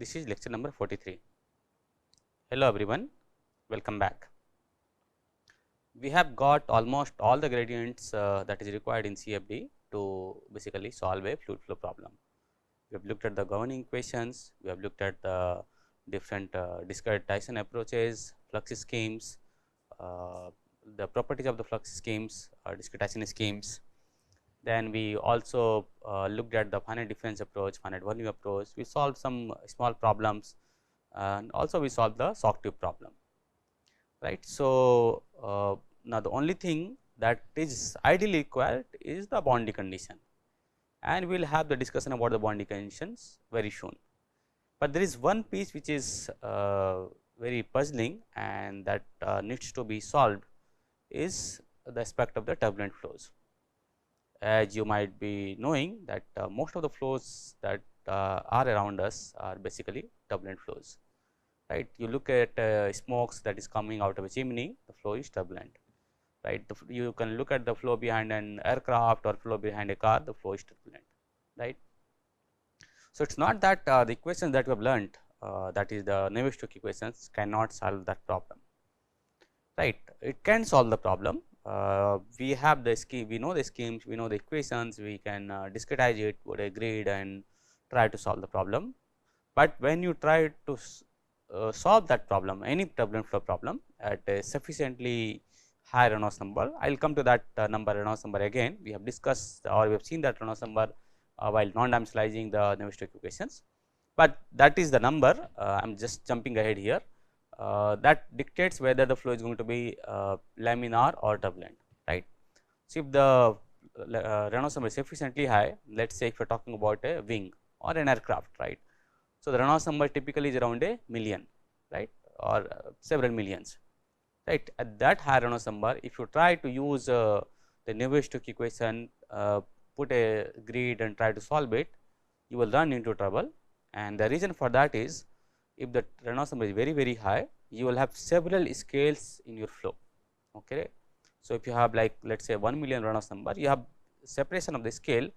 This is lecture number 43. Hello everyone, welcome back. We have got almost all the gradients that is required in CFD to basically solve a fluid flow problem. We have looked at the governing equations, we have looked at the different discretization approaches, flux schemes, the properties of the flux schemes or discretization schemes. Then we also looked at the finite difference approach, finite volume approach. We solved some small problems and also we solved the soft tube problem, right. So, now the only thing that is ideally required is the boundary condition, and we will have the discussion about the boundary conditions very soon. But there is one piece which is very puzzling and that needs to be solved is the aspect of the turbulent flows. As you might be knowing that most of the flows that are around us are basically turbulent flows, right. You look at smokes that is coming out of a chimney, the flow is turbulent, right. You can look at the flow behind an aircraft or flow behind a car, the flow is turbulent, right. So, it is not that the equations that we have learnt that is the Navier-Stokes equations cannot solve that problem, right. It can solve the problem. We have the scheme, we know the schemes, we know the equations, we can discretize it with a grid and try to solve the problem. But when you try to solve that problem, any turbulent flow problem at a sufficiently high Reynolds number, I will come to that number Reynolds number again. We have discussed or we have seen that Reynolds number while non-dimensionalizing the Navier-Stokes equations, but that is the number. I am just jumping ahead here. That dictates whether the flow is going to be laminar or turbulent, right. So, if the Reynolds number is sufficiently high, let us say if you are talking about a wing or an aircraft, right. So, the Reynolds number typically is around a million, right, or several millions, right. At that high Reynolds number, if you try to use the Navier-Stokes equation, put a grid and try to solve it, you will run into trouble, and the reason for that is if the Reynolds number is very high, you will have several scales in your flow. Okay. So, if you have like let us say 1 million Reynolds number, you have separation of the scale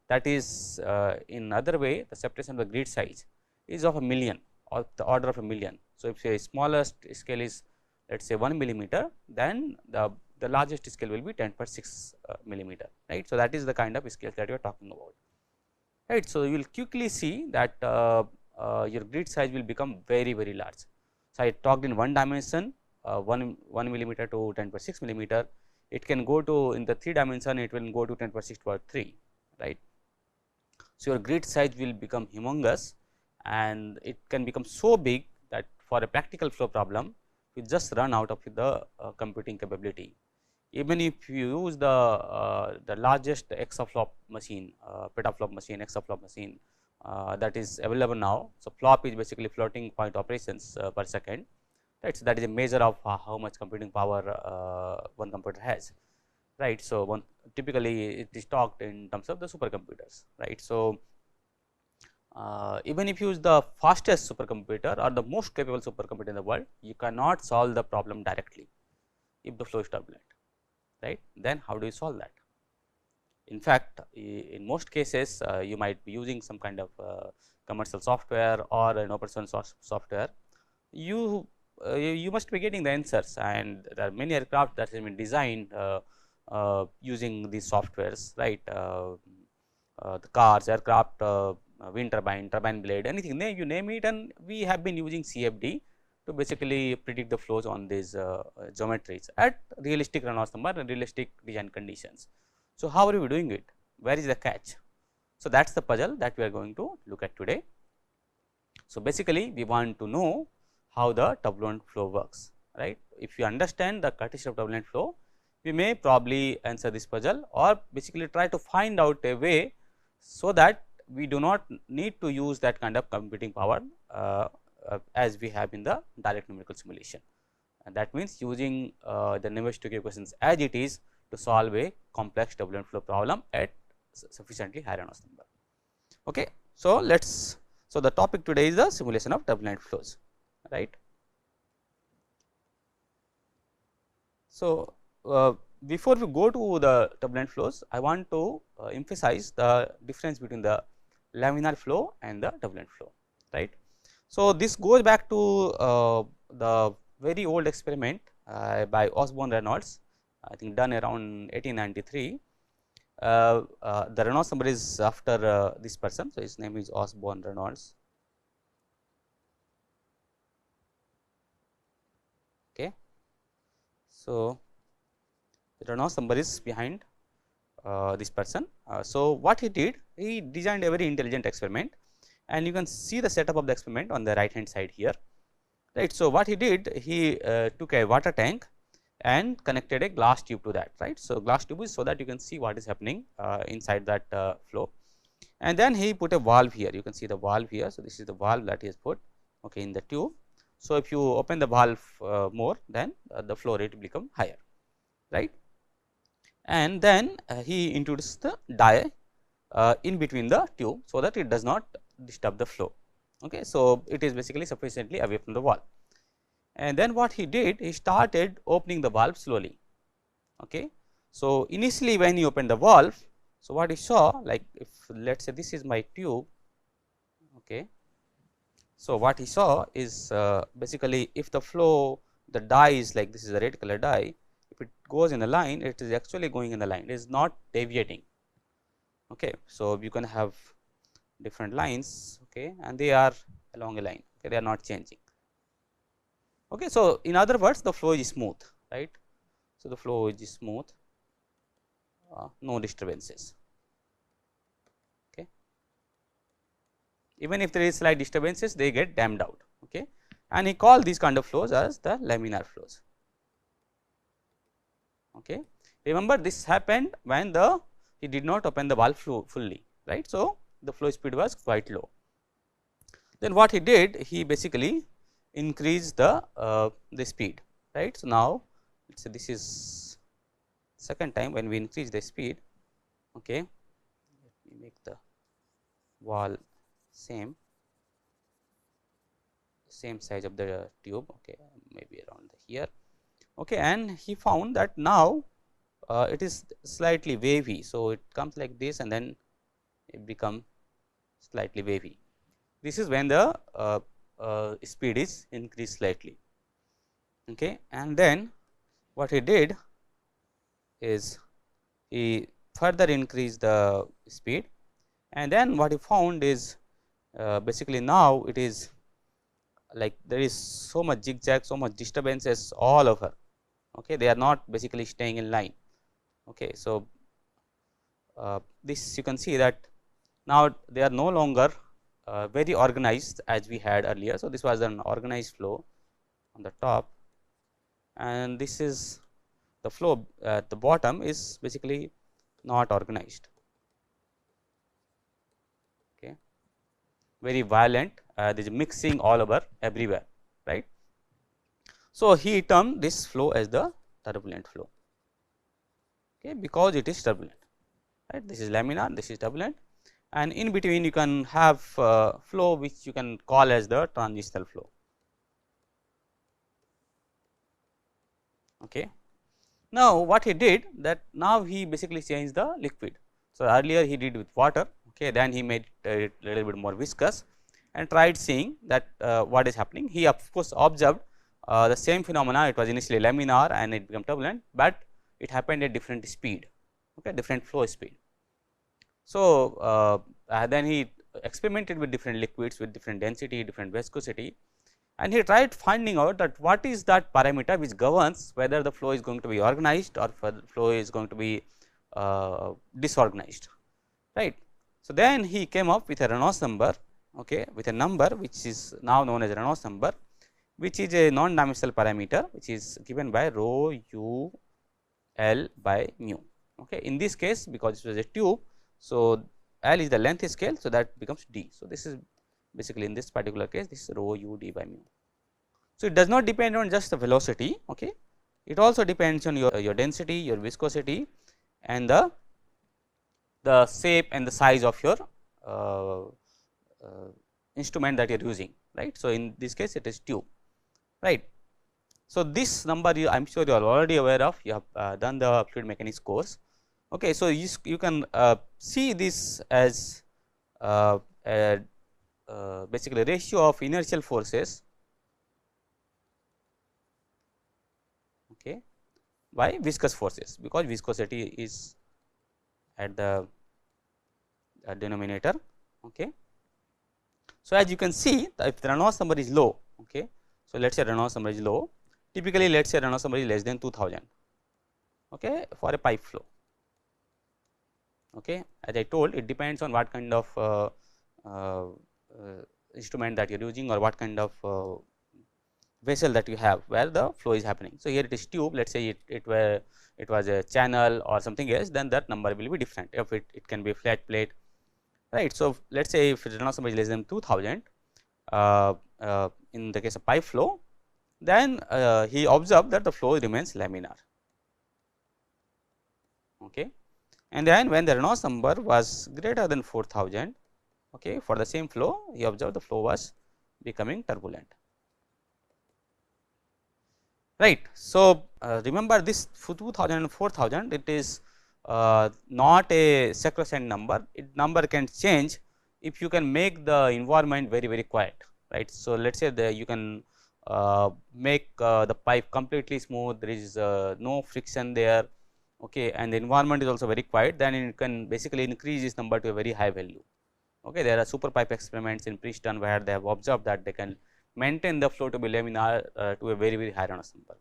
that is in other way the separation of the grid size is of a million or the order of a million. So, if a smallest scale is let us say 1 millimeter, then the largest scale will be 10 per 6 millimeter, right. So, that is the kind of scale that we are talking about, right. So, you will quickly see that your grid size will become very large. So, I talked in one dimension 1 millimeter to 10 per 6 millimeter, it can go to in the 3 dimension it will go to 10 per 6 power 3, right. So, your grid size will become humongous and it can become so big that for a practical flow problem you just run out of the computing capability. Even if you use the largest exaflop machine, petaflop machine, exaflop machine that is available now. So, flop is basically floating point operations per second, right. So, that is a measure of how much computing power one computer has, right. So, typically it is talked in terms of the supercomputers, right. So, even if you use the fastest supercomputer or the most capable supercomputer in the world, you cannot solve the problem directly if the flow is turbulent, right. Then how do you solve that? In fact, in most cases you might be using some kind of commercial software or an open source software. You must be getting the answers, and there are many aircraft that have been designed using these softwares, right. The cars, aircraft, wind turbine, turbine blade, anything you name it, and we have been using CFD to basically predict the flows on these geometries at realistic Reynolds number and realistic design conditions. So, how are we doing it? Where is the catch? So, that is the puzzle that we are going to look at today. So, basically we want to know how the turbulent flow works, right. If you understand the characteristic of turbulent flow, we may probably answer this puzzle or basically try to find out a way, so that we do not need to use that kind of computing power as we have in the direct numerical simulation, and that means using the Navier-Stokes equations as it is to solve a complex turbulent flow problem at sufficiently high Reynolds number. Okay. So, let us, so the topic today is the simulation of turbulent flows, right. So, before we go to the turbulent flows, I want to emphasize the difference between the laminar flow and the turbulent flow, right. So, this goes back to the very old experiment by Osborne Reynolds, I think done around 1893. The Reynolds number is after this person. So, his name is Osborne Reynolds. Okay. So, the Reynolds number is behind this person. So, what he did, he designed a very intelligent experiment, and you can see the setup of the experiment on the right hand side here, right. So, what he did, he took a water tank and connected a glass tube to that, right. So, glass tube is so that you can see what is happening inside that flow, and then he put a valve here, you can see the valve here. So, this is the valve that he has put, okay, in the tube. So, if you open the valve more, then the flow rate will become higher, right. And then he introduced the dye in between the tube, so that it does not disturb the flow. Okay. So, it is basically sufficiently away from the valve, and then what he did, he started opening the valve slowly. Okay. So, initially when he opened the valve, so what he saw, like if let us say this is my tube. Okay. So, what he saw is basically if the flow, the dye is like this is a red color dye, if it goes in a line, it is actually going in the line, it is not deviating. Okay. So, you can have different lines, okay, and they are along a line, okay, they are not changing. Okay. So, in other words, the flow is smooth, right. So, the flow is smooth, no disturbances. Okay. Even if there is slight disturbances, they get dammed out. Okay. And he called these kind of flows as the laminar flows. Okay. Remember, this happened when he did not open the valve fully, right. So, the flow speed was quite low. Then what he did, he basically increased the speed, right. So, now let us say this is second time when we increase the speed. Okay. Let me make the valve same size of the tube, okay, maybe around here. Okay. And he found that now it is slightly wavy. So, it comes like this and then it becomes slightly wavy. This is when the speed is increased slightly. Okay. And then what he did is he further increased the speed, and then what he found is basically now it is like there is so much zigzag, so much disturbances all over. Okay. They are not basically staying in line. Okay. So, this you can see that now they are no longer very organized as we had earlier. So, this was an organized flow on the top, and this is the flow at the bottom is basically not organized. Okay. Very violent, there is mixing all over everywhere, right. So, he termed this flow as the turbulent flow, okay, because it is turbulent, right. This is laminar, this is turbulent, and in between you can have flow which you can call as the transitional flow. Okay. Now, what he did that now he basically changed the liquid. So, earlier he did with water, okay, then he made it a little bit more viscous and tried seeing that what is happening. He of course observed the same phenomena, it was initially laminar and it became turbulent, but it happened at different speed, okay, different flow speed. So, then he experimented with different liquids with different density, different viscosity, and he tried finding out that what is that parameter which governs whether the flow is going to be organized or flow is going to be disorganized, right. So, then he came up with a Reynolds number, okay, with a number which is now known as Reynolds number, which is a non-dimensional parameter which is given by rho u L by mu. Okay. In this case, because it was a tube, so L is the length scale, so that becomes d. So, this is basically in this particular case this is rho u d by mu. So, it does not depend on just the velocity, okay. It also depends on your density, your viscosity, and the shape and the size of your instrument that you are using, right. So, in this case it is tube, right. So, this number I am sure you are already aware of, you have done the fluid mechanics course. Okay. So, you can see this as a basically ratio of inertial forces, okay, by viscous forces, because viscosity is at the denominator. Okay. So, as you can see, if the Reynolds number is low, okay, so let us say Reynolds number is low, typically let us say Reynolds number is less than 2000, okay, for a pipe flow. Okay. As I told, it depends on what kind of uh, instrument that you are using, or what kind of vessel that you have where the flow is happening. So, here it is tube, let us say it was a channel or something else, then that number will be different. If it can be a flat plate, right. So, let us say if Reynolds number is less than 2000, in the case of pipe flow, then he observed that the flow remains laminar. Okay. And then when the Reynolds number was greater than 4000, okay, for the same flow, he observed the flow was becoming turbulent. Right. So, remember this 2000 and 4000, it is not a sacrosanct number. Number can change if you can make the environment very quiet, right. So, let us say that you can make the pipe completely smooth, there is no friction there, okay, and the environment is also very quiet, then you can basically increase this number to a very high value. Okay. There are super pipe experiments in Princeton where they have observed that they can maintain the flow to be laminar to a very high Reynolds number.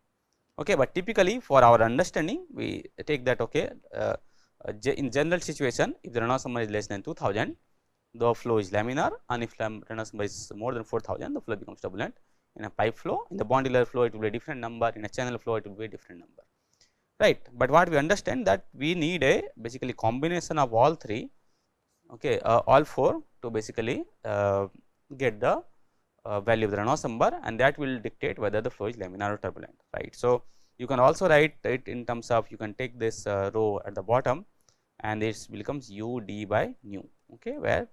Okay. But typically for our understanding, we take that, okay, in general situation, if the Reynolds number is less than 2000, the flow is laminar, and if Reynolds number is more than 4000, the flow becomes turbulent. In a pipe flow, in the bondular flow, it will be a different number, in a channel flow, it will be a different number, right. But what we understand that we need a basically combination of all three, okay, all four to basically get the value of the Reynolds number, and that will dictate whether the flow is laminar or turbulent, right. So, you can also write it in terms of, you can take this rho at the bottom, and this becomes u d by nu, okay, where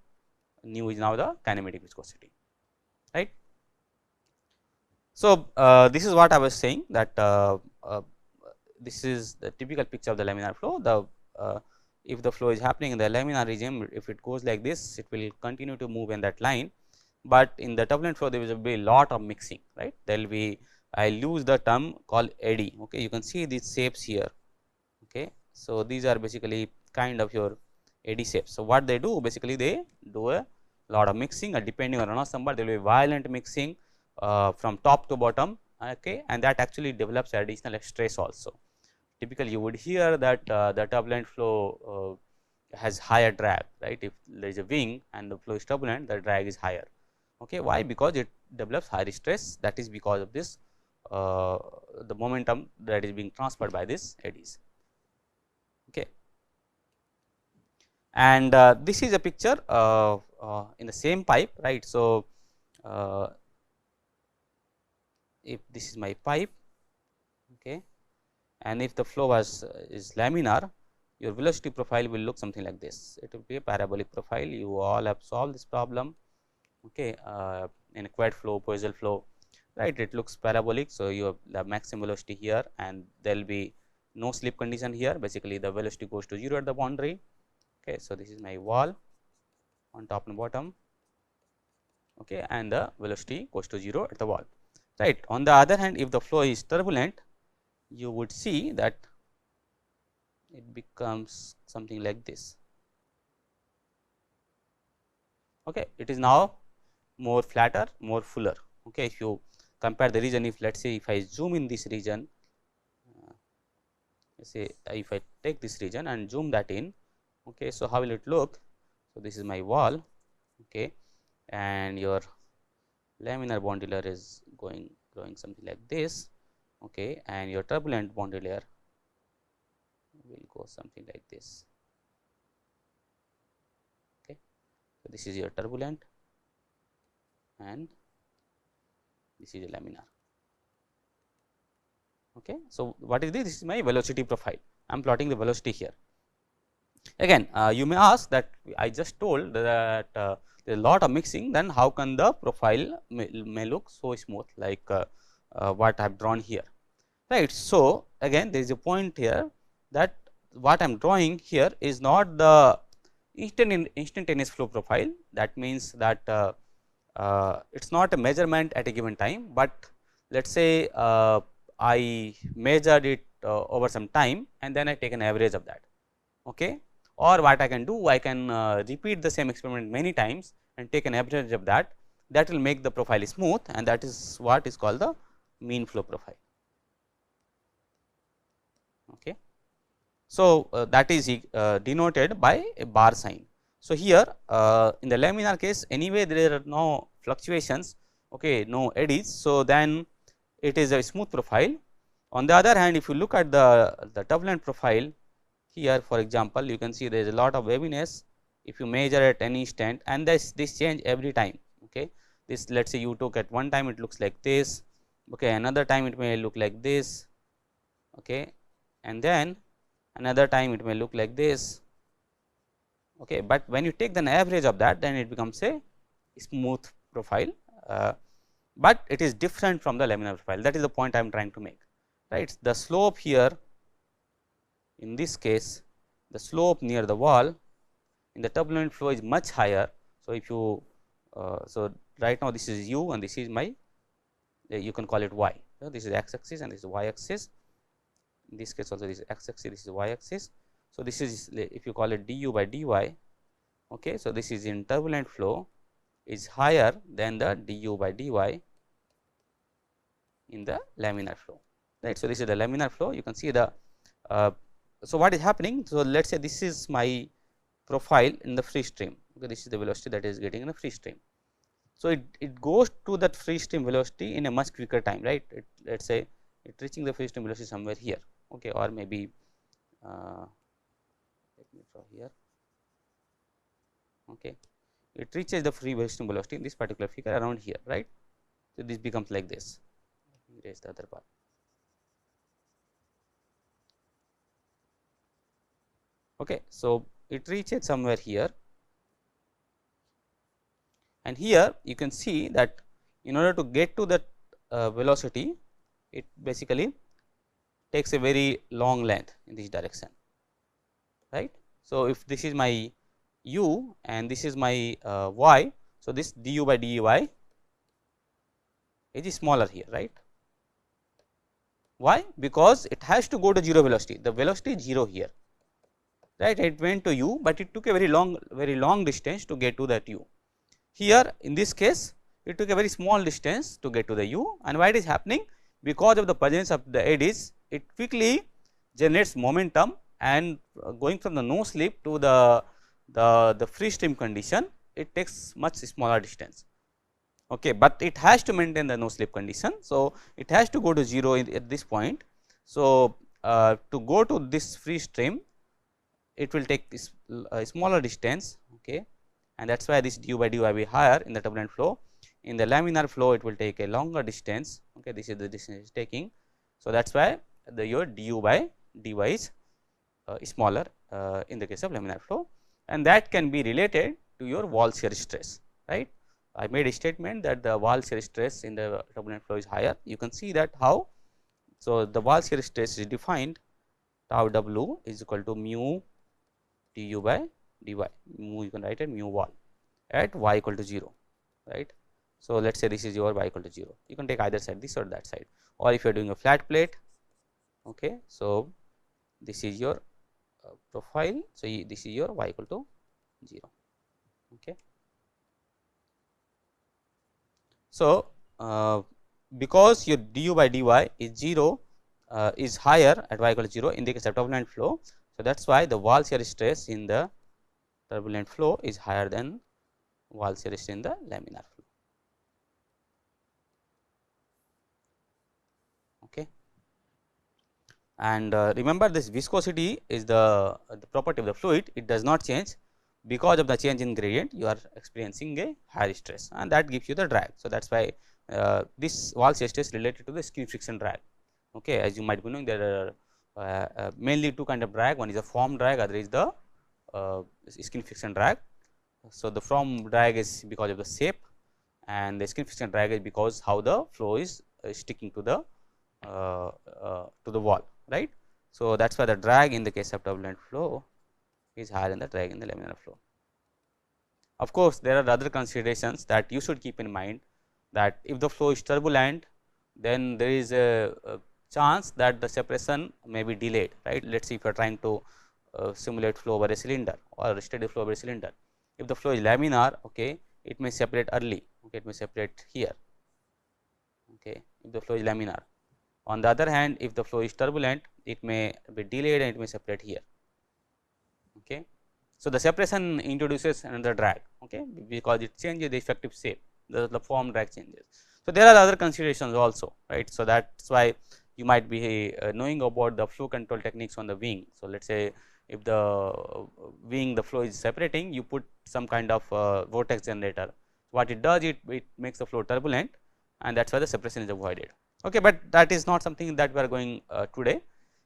nu is now the kinematic viscosity, right. So, this is what I was saying, that this is the typical picture of the laminar flow. The if the flow is happening in the laminar regime, if it goes like this, it will continue to move in that line, but in the turbulent flow there will be a lot of mixing, right. There will be, I use the term called eddy, okay. You can see these shapes here, okay. So, these are basically kind of your eddy shapes. So, what they do, basically they do a lot of mixing, and depending on Reynolds number, there will be violent mixing from top to bottom, okay, and that actually develops additional stress also. Typically, you would hear that the turbulent flow has higher drag, right. If there is a wing and the flow is turbulent, the drag is higher, okay. Why? Because it develops higher stress, that is because of this the momentum that is being transferred by these eddies, okay. And this is a picture in the same pipe, right. So, if this is my pipe, okay, and if the flow was is laminar, your velocity profile will look something like this. It will be a parabolic profile. You all have solved this problem, okay, in a quiet flow, Poiseuille flow, right. It looks parabolic. So, you have the maximum velocity here, and there will be no slip condition here. Basically, the velocity goes to 0 at the boundary, okay. So, this is my wall on top and bottom, okay, and the velocity goes to 0 at the wall, right. On the other hand, if the flow is turbulent, you would see that it becomes something like this, okay. It is now more flatter, more fuller, okay. If you compare the region, if let us say if I zoom in this region, say if I take this region and zoom that in, okay. So, how will it look? So, this is my wall, okay, and your laminar bond layer is going something like this, okay, and your turbulent bond layer will go something like this, okay. So, this is your turbulent and this is a laminar, okay. So, what is this? This is my velocity profile. I am plotting the velocity here. Again, you may ask that I just told that there is a lot of mixing, then how can the profile may look so smooth like what I have drawn here, right. So, again there is a point here that what I am drawing here is not the instantaneous flow profile. That means that it is not a measurement at a given time, but let us say I measured it over some time and then I take an average of that. Okay. Or what I can do, I can repeat the same experiment many times and take an average of that. That will make the profile smooth, and that is what is called the mean flow profile. Okay. So, that is denoted by a bar sign. So, here in the laminar case anyway there are no fluctuations, okay, no eddies. So, then it is a smooth profile. On the other hand, if you look at the turbulent profile, here for example, you can see there is a lot of waviness if you measure at any instant, and this change every time. Okay. This, let us say you took at one time it looks like this, okay, another time it may look like this, okay, and then another time it may look like this. Okay. But when you take the average of that, then it becomes a smooth profile, but it is different from the laminar profile. That is the point I am trying to make, right. The slope here, in this case the slope near the wall in the turbulent flow is much higher. So, if you so right now this is u and this is my, you can call it y. So, this is x axis and this is y axis. In this case also this is x axis, this is y axis. So, this is, if you call it du by dy, okay. So, this is in turbulent flow is higher than the du by dy in the laminar flow, right. So, this is the laminar flow. You can see the so what is happening. So, let us say this is my profile in the free stream, okay. This is the velocity that is getting in the free stream. So, it goes to that free stream velocity in a much quicker time, right. Let us say it reaching the free stream velocity somewhere here, okay, or maybe let me draw here, okay. It reaches the free stream velocity in this particular figure around here, right. So, this becomes like this. Let me erase the other part. Okay. So, it reaches somewhere here, and here you can see that in order to get to that velocity, it basically takes a very long length in this direction, right. So, if this is my u and this is my y, so this du by dy is smaller here, right. Why? Because it has to go to 0 velocity, the velocity is 0 here, right. It went to u, but it took a very long distance to get to that u. Here in this case it took a very small distance to get to the u, and why it is happening? Because of the presence of the eddies, it quickly generates momentum, and going from the no slip to the free stream condition, it takes much smaller distance, okay. But it has to maintain the no slip condition. So, it has to go to 0 at this point. So, to go to this free stream, it will take this smaller distance, okay, and that is why this du by dy will be higher in the turbulent flow. In the laminar flow, it will take a longer distance, okay. This is the distance it is taking. So, that is why your du by dy is smaller in the case of laminar flow, and that can be related to your wall shear stress, right. I made a statement that the wall shear stress in the turbulent flow is higher. You can see that how. So, the wall shear stress is defined tau w is equal to mu du by dy, mu you can write it mu wall at y equal to 0, right. So, let us say this is your y equal to 0, you can take either side, this or that side, or if you are doing a flat plate, okay. So, this is your profile. So, this is your y equal to 0, okay. So, because your du by dy is 0 is higher at y equal to 0 in the case of turbulent flow. So, that is why the wall shear stress in the turbulent flow is higher than wall shear stress in the laminar flow, okay. And remember, this viscosity is the property of the fluid, it does not change. Because of the change in gradient, you are experiencing a higher stress, and that gives you the drag. So, that is why this wall shear stress related to the skin friction drag, okay. As you might be knowing, there are mainly two kind of drag, one is the form drag, other is the skin friction drag. So, the form drag is because of the shape, and the skin friction drag is because how the flow is sticking to the wall, right. So, that is why the drag in the case of turbulent flow is higher than the drag in the laminar flow. Of course, there are other considerations that you should keep in mind, that if the flow is turbulent, then there is a chance that the separation may be delayed, right. Let us see, if you are trying to simulate flow over a cylinder or a steady flow over a cylinder. If the flow is laminar, okay, it may separate early, okay, it may separate here, okay, if the flow is laminar. On the other hand, if the flow is turbulent, it may be delayed and it may separate here. Okay. So, the separation introduces another drag, okay, because it changes the effective shape, the form drag changes. So, there are other considerations also, right. So, that is why you might be knowing about the flow control techniques on the wing. So, let us say if the wing, the flow is separating, you put some kind of vortex generator. What it does, it makes the flow turbulent, and that is why the separation is avoided. Okay, but that is not something that we are going today.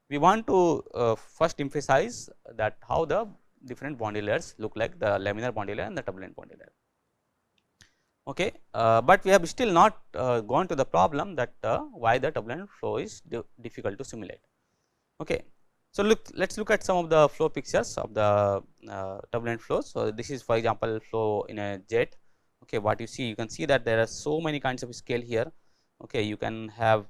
We want to first emphasize that how the different boundary layers look like, the laminar boundary layer and the turbulent boundary layer. Okay, but we have still not gone to the problem that why the turbulent flow is difficult to simulate. Okay. So, let us look at some of the flow pictures of the turbulent flows. So, this is for example flow in a jet. Okay, what you see, you can see that there are so many kinds of scale here. Okay, you can have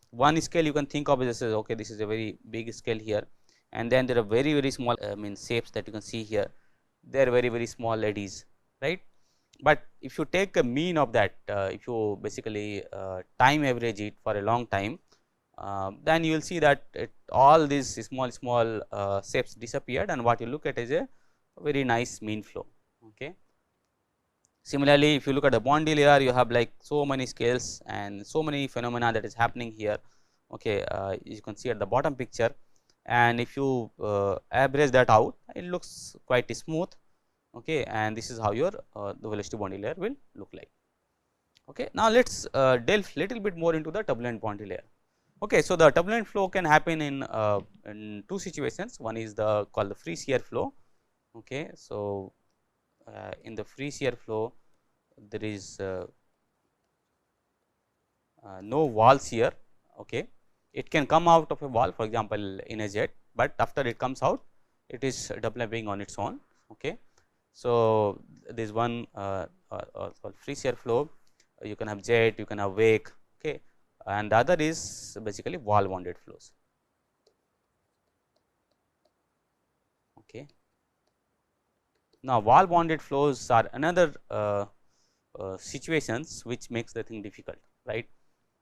one scale you can think of as okay, this is a very big scale here, and then there are very small shapes that you can see here. They are very small eddies, right. But if you take a mean of that, if you basically time average it for a long time, then you will see that all these small shapes disappeared, and what you look at is a very nice mean flow. Okay. Similarly, if you look at the boundary layer, you have like so many scales and so many phenomena that is happening here. Okay, you can see at the bottom picture, and if you average that out, it looks quite smooth. Okay, and this is how your the velocity boundary layer will look like. Okay, now let us delve little bit more into the turbulent boundary layer. Okay, so the turbulent flow can happen in two situations. One is the called the free shear flow. Okay, so in the free shear flow, there is no walls here. Okay, it can come out of a wall, for example, in a jet, but after it comes out, it is developing on its own. Okay, so there is one free shear flow. You can have jet, you can have wake. Okay, and the other is basically wall bounded flows. Okay. Now, wall bounded flows are another situations which makes the thing difficult, right.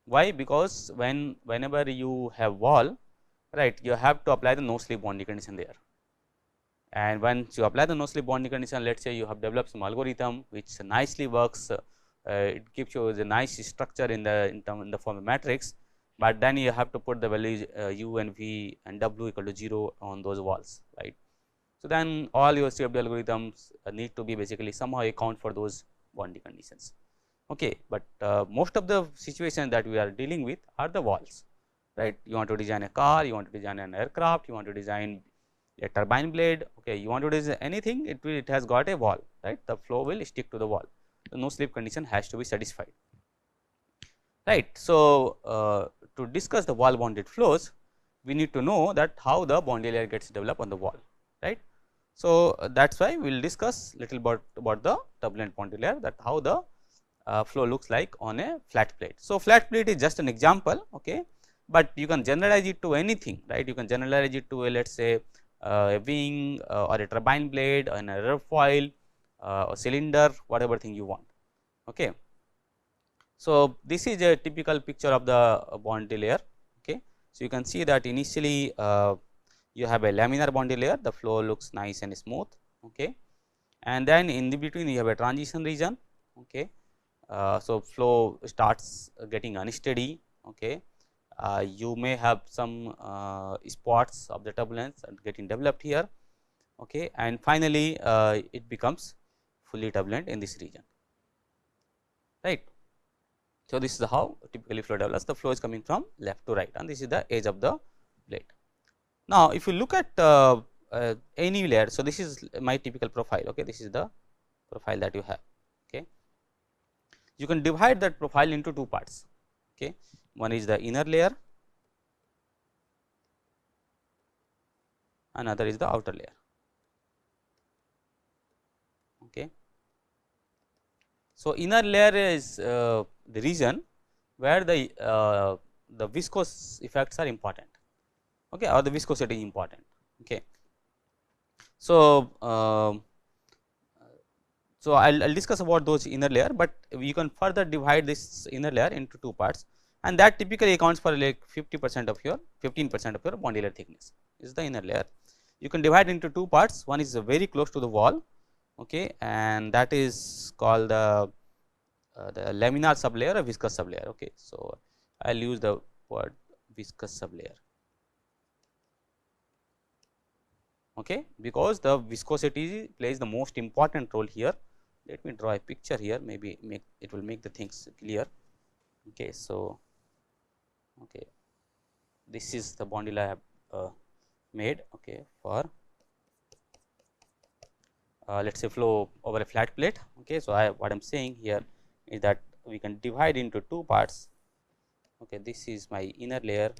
Why? Because whenever you have wall, right, you have to apply the no slip boundary condition there, and once you apply the no slip boundary condition, let us say you have developed some algorithm which nicely works, it gives you the nice structure in the form of matrix, but then you have to put the values u and v and w equal to 0 on those walls, right. So, then all your CFD algorithms need to be basically somehow account for those boundary conditions. Okay, but most of the situations that we are dealing with are the walls, right. You want to design a car, you want to design an aircraft, you want to design a turbine blade, okay, you want to design anything, it has got a wall, right. The flow will stick to the wall, the no slip condition has to be satisfied, right. So, to discuss the wall bounded flows, we need to know that how the boundary layer gets developed on the wall, right. So, that is why we will discuss little about the turbulent boundary layer, that how the flow looks like on a flat plate. So, flat plate is just an example, okay, but you can generalize it to anything, right. You can generalize it to a, let us say a wing or a turbine blade or an airfoil, a cylinder, whatever thing you want. Okay. So, this is a typical picture of the boundary layer. Okay. So, you can see that initially you have a laminar boundary layer, the flow looks nice and smooth. Okay. And then in the between you have a transition region. Okay. So, flow starts getting unsteady. Okay. You may have some spots of the turbulence getting developed here. Okay. And finally, it becomes fully turbulent in this region, right. So, this is how typically flow develops. The flow is coming from left to right, and this is the edge of the plate. Now, if you look at any layer, so this is my typical profile. Okay, this is the profile that you have. Okay, you can divide that profile into two parts. Okay, one is the inner layer, another is the outer layer. Okay, So, inner layer is the region where the viscous effects are important, okay, or the viscosity is important. Okay. So, so I'll discuss about those inner layer, but you can further divide this inner layer into two parts, and that typically accounts for like 50% of your 15% of your bondylayer thickness is the inner layer. You can divide into two parts. One is very close to the wall, okay, and that is called the laminar sublayer or viscous sublayer. Okay. So, I will use the word viscous sublayer, okay, because the viscosity plays the most important role here. Let me draw a picture here, maybe it will make the things clear. Okay. So, okay, this is the bondyle I have made, okay, for let us say flow over a flat plate. Okay. So, what I am saying here is that we can divide into two parts. Okay, this is my inner layer,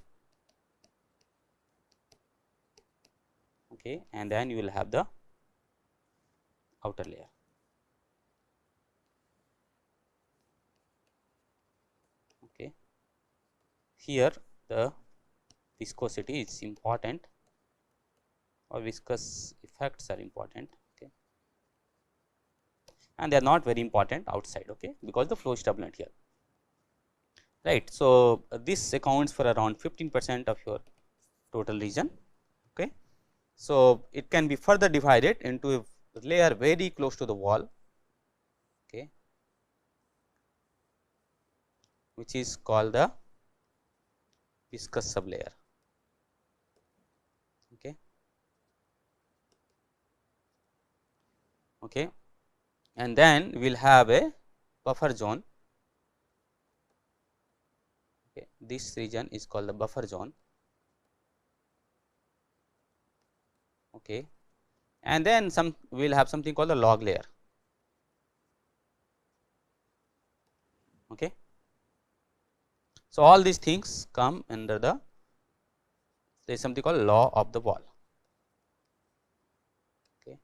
okay, and then you will have the outer layer. Okay. Here the viscosity is important, or viscous effects are important, okay, and they are not very important outside, okay, because the flow is turbulent here, right. So, this accounts for around 15% of your total region. Okay. So, it can be further divided into a layer very close to the wall, okay, which is called the viscous sublayer. Okay. Okay. And then we will have a buffer zone. Okay. This region is called the buffer zone. Okay. And then we will have something called the log layer. Okay. So, all these things come under there is something called law of the wall. Okay.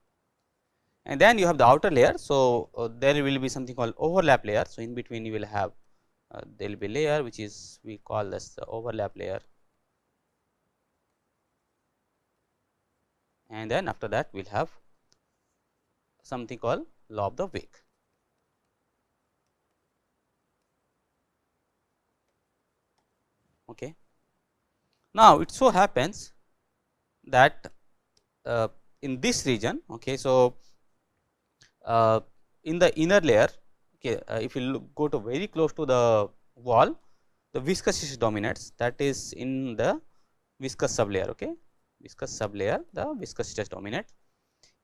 And then you have the outer layer. So, there will be something called overlap layer. So, in between you will have there will be layer which is we call this the overlap layer, and then after that we will have something called law of the wake. Okay. Now, it so happens that in this region, okay, so in the inner layer, okay, if you go to very close to the wall, the viscous dominates, that is in the viscous sublayer. Okay. Viscous sublayer, the viscous stress dominates.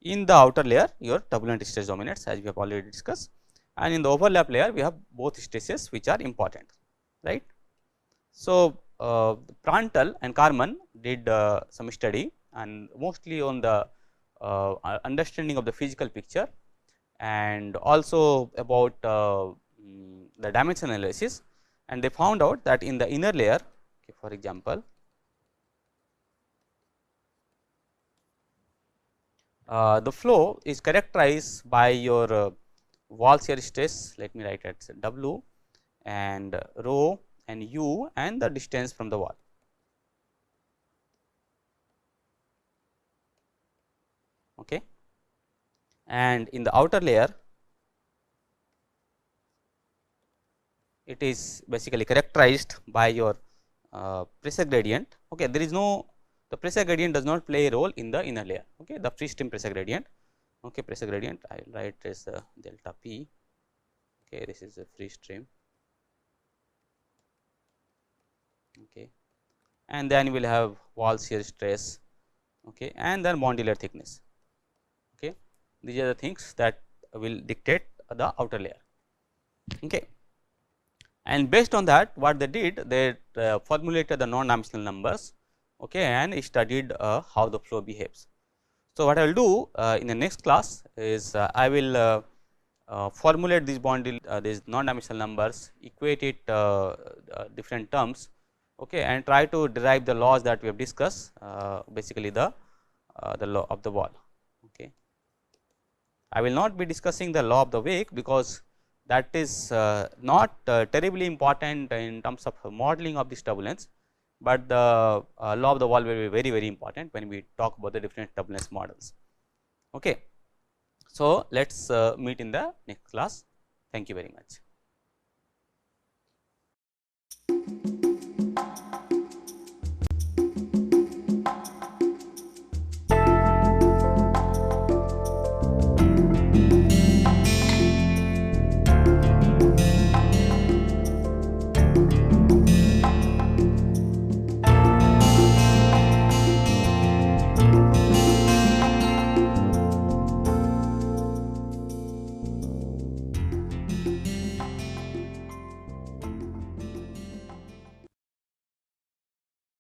In the outer layer, your turbulent stress dominates, as we have already discussed, and in the overlap layer we have both stresses which are important, right. So, Prantel and Karman did some study and mostly on the understanding of the physical picture, and also about the dimension analysis, and they found out that in the inner layer, okay, for example, the flow is characterized by your wall shear stress. Let me write it W and rho and u and the distance from the wall. Okay. And in the outer layer, it is basically characterized by your pressure gradient. Okay. There is no, the pressure gradient does not play a role in the inner layer. Okay. The free stream pressure gradient, okay, pressure gradient I will write as delta P. Okay. This is a free stream. Okay. And then you will have wall shear stress, okay, and then bondylayer thickness. Okay. These are the things that will dictate the outer layer. Okay. And based on that, what they did, they formulated the non-dimensional numbers, okay, and studied how the flow behaves. So, what I will do in the next class is I will formulate these these non-dimensional numbers, equate it different terms, okay, and try to derive the laws that we have discussed, basically the law of the wall. Okay. I will not be discussing the law of the wake, because that is not terribly important in terms of modeling of this turbulence, but the law of the wall will be very important when we talk about the different turbulence models. Okay. So, let us meet in the next class. Thank you very much.